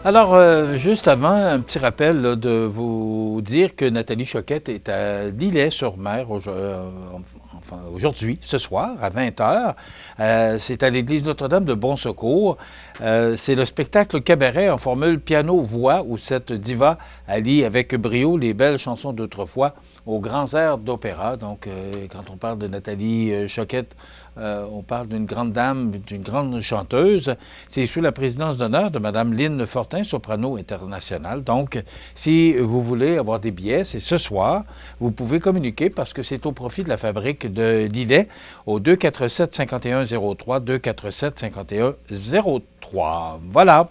Alors, juste avant, un petit rappel là, de vous dire que Nathalie Choquette est à Lilley-sur-Mer aujourd'hui, ce soir, à 20 h. C'est à l'église Notre-Dame de Bon Secours. C'est le spectacle cabaret en formule piano-voix où cette diva allie avec brio les belles chansons d'autrefois aux grands airs d'opéra. Donc, quand on parle de Nathalie Choquette, on parle d'une grande dame, d'une grande chanteuse. C'est sous la présidence d'honneur de Mme Lynne Fortin, soprano internationale. Donc, si vous voulez avoir des billets, c'est ce soir. Vous pouvez communiquer parce que c'est au profit de la fabrique de Lilley au 247-5103, 247-5103. Voilà.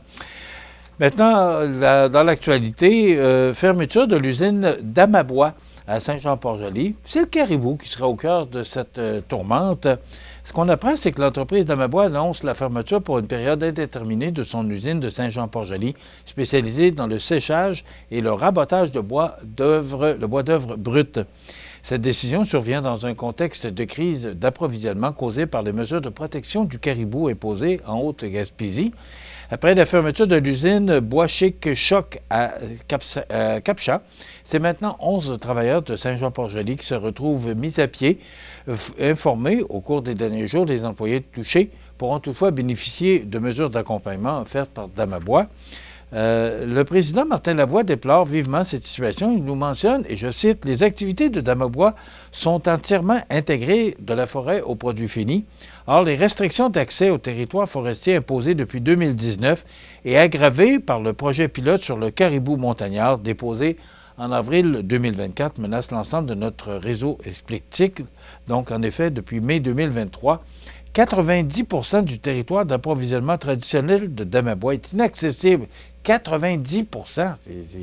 Maintenant, dans l'actualité, fermeture de l'usine d'Amabois à Saint-Jean-Port-Joli. C'est le caribou qui sera au cœur de cette tourmente. Ce qu'on apprend, c'est que l'entreprise d'Amabois annonce la fermeture pour une période indéterminée de son usine de Saint-Jean-Port-Joli, spécialisée dans le séchage et le rabotage de bois d'œuvre, le bois d'œuvre brut. Cette décision survient dans un contexte de crise d'approvisionnement causée par les mesures de protection du caribou imposées en Haute-Gaspésie. Après la fermeture de l'usine Bois Chic Choc à Capcha, c'est maintenant 11 travailleurs de Saint-Jean-Port-Joli qui se retrouvent mis à pied. Informés au cours des derniers jours, les employés touchés pourront toutefois bénéficier de mesures d'accompagnement offertes par Damabois. Le président Martin Lavoie déplore vivement cette situation. Il nous mentionne, et je cite, « Les activités de Damabois sont entièrement intégrées de la forêt aux produits finis. Or, les restrictions d'accès au territoire forestier imposées depuis 2019 et aggravées par le projet pilote sur le caribou montagnard déposé en avril 2024 menacent l'ensemble de notre réseau explique-t-il. Donc, en effet, depuis mai 2023, 90 % du territoire d'approvisionnement traditionnel de Damabois est inaccessible. 90 %,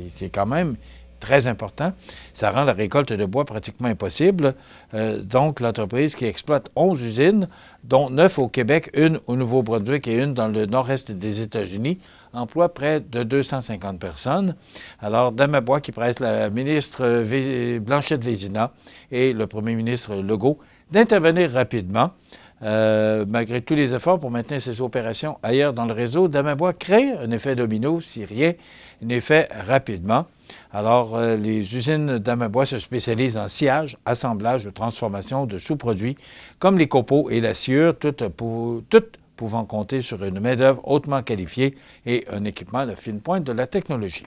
c'est quand même très important. Ça rend la récolte de bois pratiquement impossible. Donc, l'entreprise qui exploite 11 usines, dont 9 au Québec, une au Nouveau-Brunswick et une dans le nord-est des États-Unis, emploie près de 250 personnes. Alors, Damabois qui presse la ministre Blanchette Vézina et le premier ministre Legault d'intervenir rapidement. Malgré tous les efforts pour maintenir ces opérations ailleurs dans le réseau, Damabois crée un effet domino si rien n'est fait rapidement. Alors, les usines d'Amabois se spécialisent en sciage, assemblage, transformation de sous-produits comme les copeaux et la sciure, toutes pouvant compter sur une main-d'œuvre hautement qualifiée et un équipement de fine pointe de la technologie.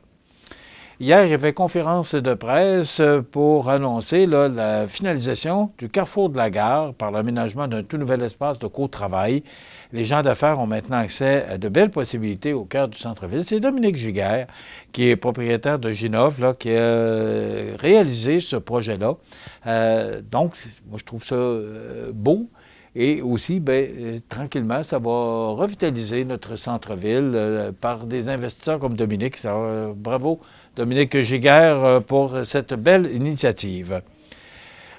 Hier, il y avait conférence de presse pour annoncer la finalisation du carrefour de la gare par l'aménagement d'un tout nouvel espace de co-travail. Les gens d'affaires ont maintenant accès à de belles possibilités au cœur du centre-ville. C'est Dominique Giguère, qui est propriétaire de Ginov, qui a réalisé ce projet-là. Donc, moi, je trouve ça beau. Et aussi, tranquillement, ça va revitaliser notre centre-ville par des investisseurs comme Dominique. Bravo, Dominique Giguère, pour cette belle initiative.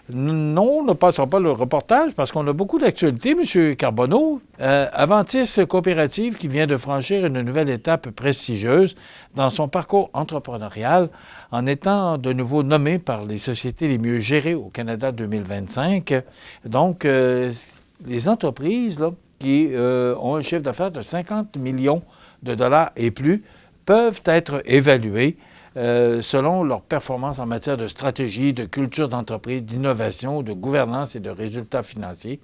Non, ne passons pas le reportage parce qu'on a beaucoup d'actualités, M. Carbonneau. Aventis Coopérative qui vient de franchir une nouvelle étape prestigieuse dans son parcours entrepreneurial en étant de nouveau nommé par les sociétés les mieux gérées au Canada 2025. Donc, les entreprises qui ont un chiffre d'affaires de 50 millions de dollars et plus peuvent être évaluées selon leur performance en matière de stratégie, de culture d'entreprise, d'innovation, de gouvernance et de résultats financiers.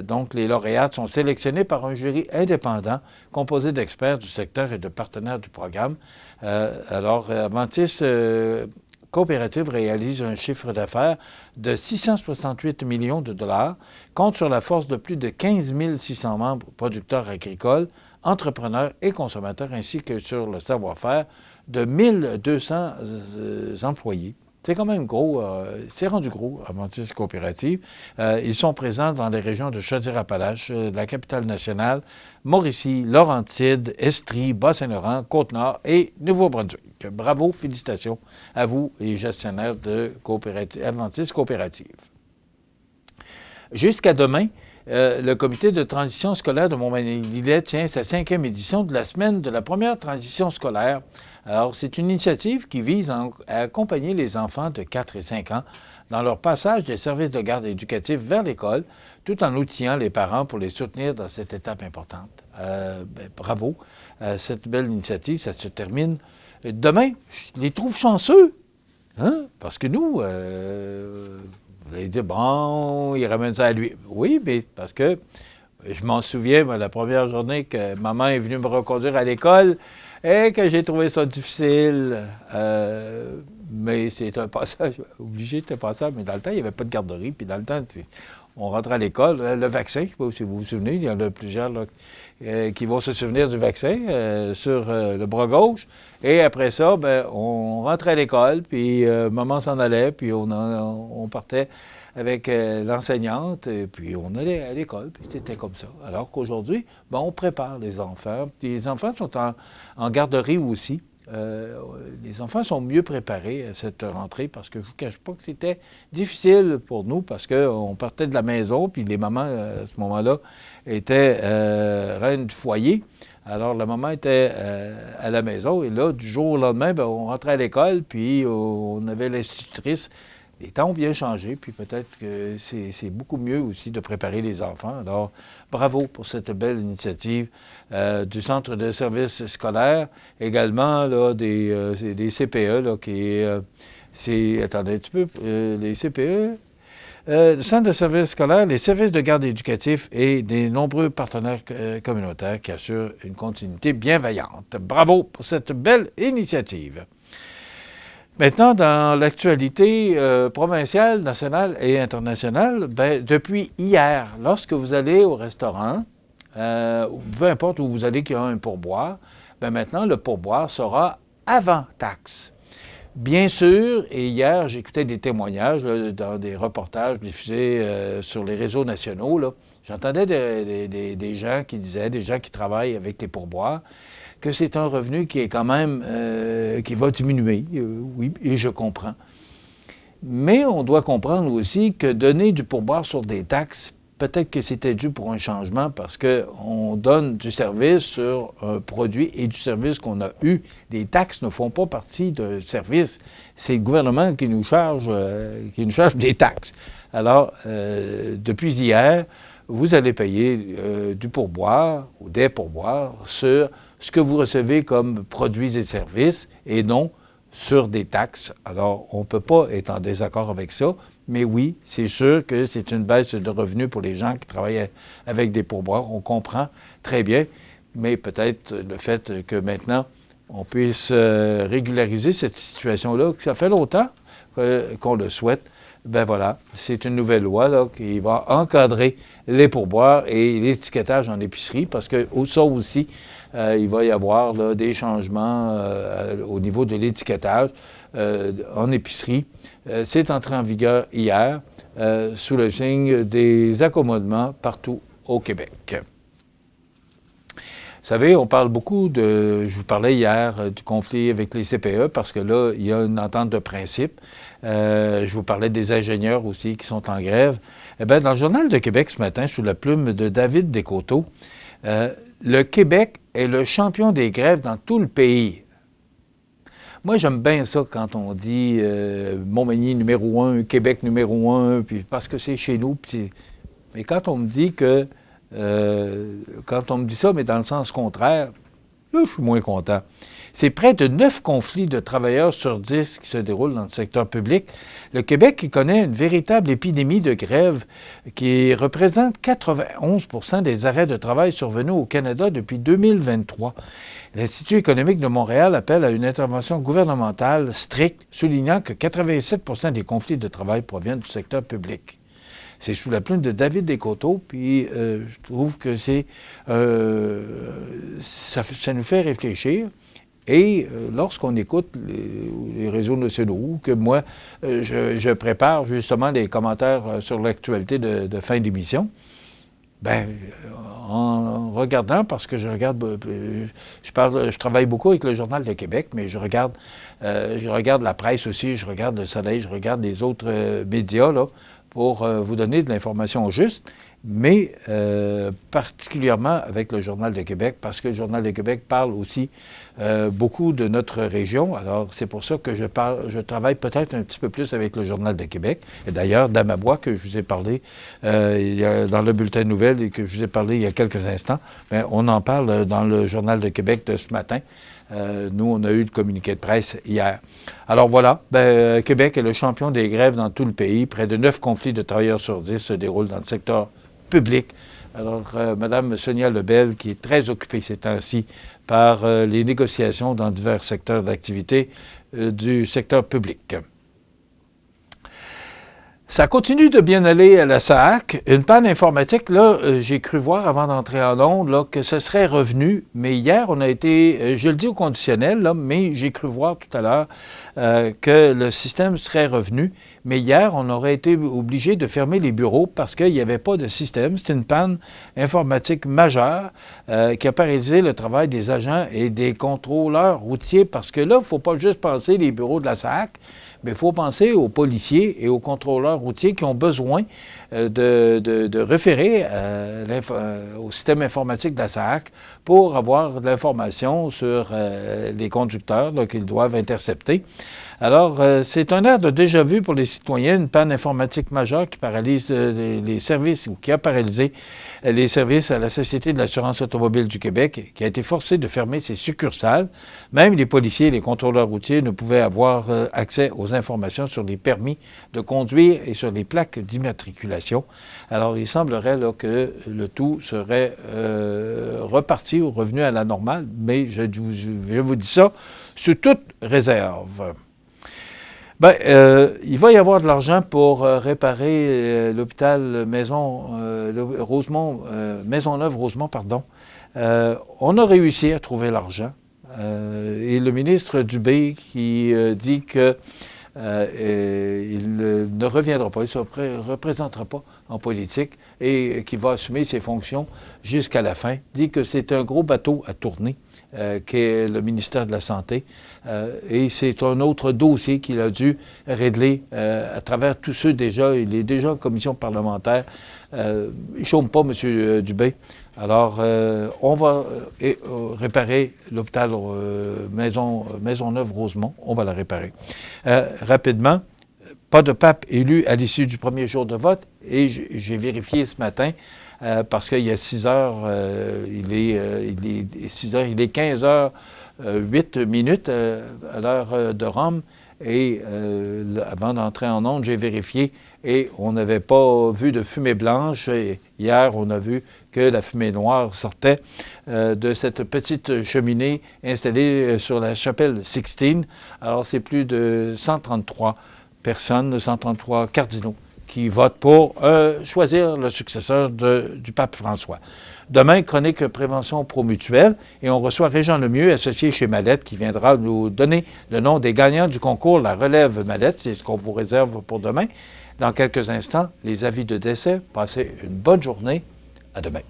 Donc, les lauréates sont sélectionnés par un jury indépendant composé d'experts du secteur et de partenaires du programme. Alors, Aventis Coopérative réalise un chiffre d'affaires de 668 millions de dollars, compte sur la force de plus de 15 600 membres producteurs agricoles, entrepreneurs et consommateurs, ainsi que sur le savoir-faire de 1200 employés. C'est quand même gros, c'est rendu gros, Aventis Coopérative. Ils sont présents dans les régions de Chaudière-Appalaches, la capitale nationale, Mauricie, Laurentides, Estrie, Bas-Saint-Laurent, Côte-Nord et Nouveau-Brunswick. Bravo, félicitations à vous, les gestionnaires de Aventis Coopérative. Jusqu'à demain, le comité de transition scolaire de Montmagny-Lilley tient sa 5e édition de la semaine de la première transition scolaire. Alors, c'est une initiative qui vise à accompagner les enfants de 4 et 5 ans dans leur passage des services de garde éducatifs vers l'école, tout en outillant les parents pour les soutenir dans cette étape importante. Bravo à cette belle initiative. Ça se termine demain. Je les trouve chanceux. Hein? Parce que nous, vous allez dire, bon, il ramène ça à lui. Oui, mais parce que je m'en souviens, moi, la première journée que maman est venue me reconduire à l'école et que j'ai trouvé ça difficile. Mais c'est un passage obligé, c'était un passage. Mais dans le temps, il n'y avait pas de garderie. Puis dans le temps, on rentrait à l'école. Le vaccin, je ne sais pas si vous vous souvenez, il y en a plusieurs là, qui vont se souvenir du vaccin sur le bras gauche. Et après ça, ben, on rentrait à l'école, puis maman s'en allait, puis on partait avec l'enseignante, et puis on allait à l'école, puis c'était comme ça. Alors qu'aujourd'hui, ben, on prépare les enfants. Les enfants sont en garderie aussi. Les enfants sont mieux préparés à cette rentrée parce que je ne vous cache pas que c'était difficile pour nous parce qu'on partait de la maison, puis les mamans, à ce moment-là, étaient reines du foyer. Alors, la maman était à la maison et là, du jour au lendemain, bien, on rentrait à l'école, puis on avait l'institutrice. Les temps ont bien changé, puis peut-être que c'est beaucoup mieux aussi de préparer les enfants. Alors, bravo pour cette belle initiative du Centre de services scolaires, également là, des CPE, là, attendez un petit peu, les CPE, le Centre de services scolaires, les services de garde éducatifs et des nombreux partenaires communautaires qui assurent une continuité bienveillante. Bravo pour cette belle initiative. Maintenant, dans l'actualité provinciale, nationale et internationale, ben, depuis hier, lorsque vous allez au restaurant, peu importe où vous allez qu'il y a un pourboire, ben maintenant, le pourboire sera avant taxe. Bien sûr, et hier, j'écoutais des témoignages là, dans des reportages diffusés sur les réseaux nationaux. J'entendais des gens qui disaient, des gens qui travaillent avec les pourboires, que c'est un revenu qui est quand même, qui va diminuer, oui, et je comprends. Mais on doit comprendre aussi que donner du pourboire sur des taxes, peut-être que c'était dû pour un changement parce qu'on donne du service sur un produit et du service qu'on a eu. Les taxes ne font pas partie d'un service. C'est le gouvernement qui nous charge des taxes. Alors, depuis hier, vous allez payer du pourboire ou des pourboires sur ce que vous recevez comme produits et services et non sur des taxes. Alors, on ne peut pas être en désaccord avec ça, mais oui, c'est sûr que c'est une baisse de revenus pour les gens qui travaillent avec des pourboires. On comprend très bien, mais peut-être le fait que maintenant, on puisse régulariser cette situation-là, que ça fait longtemps qu'on le souhaite. Ben voilà, c'est une nouvelle loi là, qui va encadrer les pourboires et l'étiquetage en épicerie, parce que ça aussi, il va y avoir là, des changements au niveau de l'étiquetage en épicerie. C'est entré en vigueur hier sous le signe des accommodements partout au Québec. Vous savez, on parle beaucoup je vous parlais hier du conflit avec les CPE parce que là, il y a une entente de principe. Je vous parlais des ingénieurs aussi qui sont en grève. Eh bien, dans le Journal de Québec ce matin, sous la plume de David Descoteaux, le Québec est le champion des grèves dans tout le pays. Moi, j'aime bien ça quand on dit Montmagny numéro 1, Québec numéro 1, puis parce que c'est chez nous. Mais quand on me dit que quand on me dit ça, mais dans le sens contraire, là, je suis moins content. C'est près de 9 conflits de travailleurs sur 10 qui se déroulent dans le secteur public. Le Québec qui connaît une véritable épidémie de grève qui représente 91 % des arrêts de travail survenus au Canada depuis 2023. L'Institut économique de Montréal appelle à une intervention gouvernementale stricte, soulignant que 87 % des conflits de travail proviennent du secteur public. C'est sous la plume de David Descoteaux, puis je trouve que ça nous fait réfléchir. Et lorsqu'on écoute les réseaux nationaux, que moi, je prépare justement les commentaires sur l'actualité de fin d'émission, bien, en regardant, parce que je travaille beaucoup avec le Journal de Québec, mais je regarde la presse aussi, je regarde Le Soleil, je regarde les autres médias, là, pour vous donner de l'information juste. mais particulièrement avec le Journal de Québec, parce que le Journal de Québec parle aussi beaucoup de notre région. Alors, c'est pour ça que je travaille peut-être un petit peu plus avec le Journal de Québec. Et d'ailleurs, d'Amabois, que je vous ai parlé dans le bulletin de nouvelles et que je vous ai parlé il y a quelques instants, bien, on en parle dans le Journal de Québec de ce matin. Nous, on a eu le communiqué de presse hier. Alors voilà, Québec est le champion des grèves dans tout le pays. Près de 9 conflits de travailleurs sur 10 se déroulent dans le secteur public. Alors, Mme Sonia Lebel, qui est très occupée ces temps-ci par les négociations dans divers secteurs d'activité du secteur public. Ça continue de bien aller à la SAAC. Une panne informatique, là, j'ai cru voir avant d'entrer en ondes là, que ce serait revenu. Mais hier, on a été, je le dis au conditionnel, là, mais j'ai cru voir tout à l'heure que le système serait revenu. Mais hier, on aurait été obligé de fermer les bureaux parce qu'il n'y avait pas de système. C'est une panne informatique majeure qui a paralysé le travail des agents et des contrôleurs routiers. Parce que là, il ne faut pas juste penser les bureaux de la SAAC, mais il faut penser aux policiers et aux contrôleurs routiers qui ont besoin de référer au système informatique de la SAAC pour avoir de l'information sur les conducteurs qu'ils doivent intercepter. Alors, c'est un air de déjà-vu pour les citoyens, une panne informatique majeure qui paralyse les services ou qui a paralysé les services à la Société de l'assurance automobile du Québec, qui a été forcée de fermer ses succursales. Même les policiers et les contrôleurs routiers ne pouvaient avoir accès aux informations sur les permis de conduire et sur les plaques d'immatriculation. Alors, il semblerait là, que le tout serait reparti ou revenu à la normale, mais je vous dis ça sous toute réserve. Bien, il va y avoir de l'argent pour réparer l'hôpital Maisonneuve-Rosemont, pardon. On a réussi à trouver l'argent. Et le ministre Dubé qui dit que il ne reviendra pas, il ne se représentera pas en politique et qui va assumer ses fonctions jusqu'à la fin, dit que c'est un gros bateau à tourner. Qu'est le ministère de la Santé. Et c'est un autre dossier qu'il a dû régler à travers tous ceux déjà. Il est déjà en commission parlementaire. Il ne chôme pas, M. Dubé. Alors, on va réparer l'hôpital Maisonneuve-Rosemont. On va la réparer. Rapidement, pas de pape élu à l'issue du premier jour de vote. Et j'ai vérifié ce matin, parce qu'il y a 6 heures, il est 6 heures, il est 15 heures 8 minutes à l'heure de Rome. Et avant d'entrer en onde, j'ai vérifié et on n'avait pas vu de fumée blanche. Et hier, on a vu que la fumée noire sortait de cette petite cheminée installée sur la chapelle Sixtine. Alors, c'est plus de 133 personnes, 133 cardinaux qui votent pour choisir le successeur du pape François. Demain, chronique prévention promutuelle, et on reçoit Régent Lemieux, associé chez Mallette, qui viendra nous donner le nom des gagnants du concours La Relève Mallette. C'est ce qu'on vous réserve pour demain. Dans quelques instants, les avis de décès. Passez une bonne journée. À demain.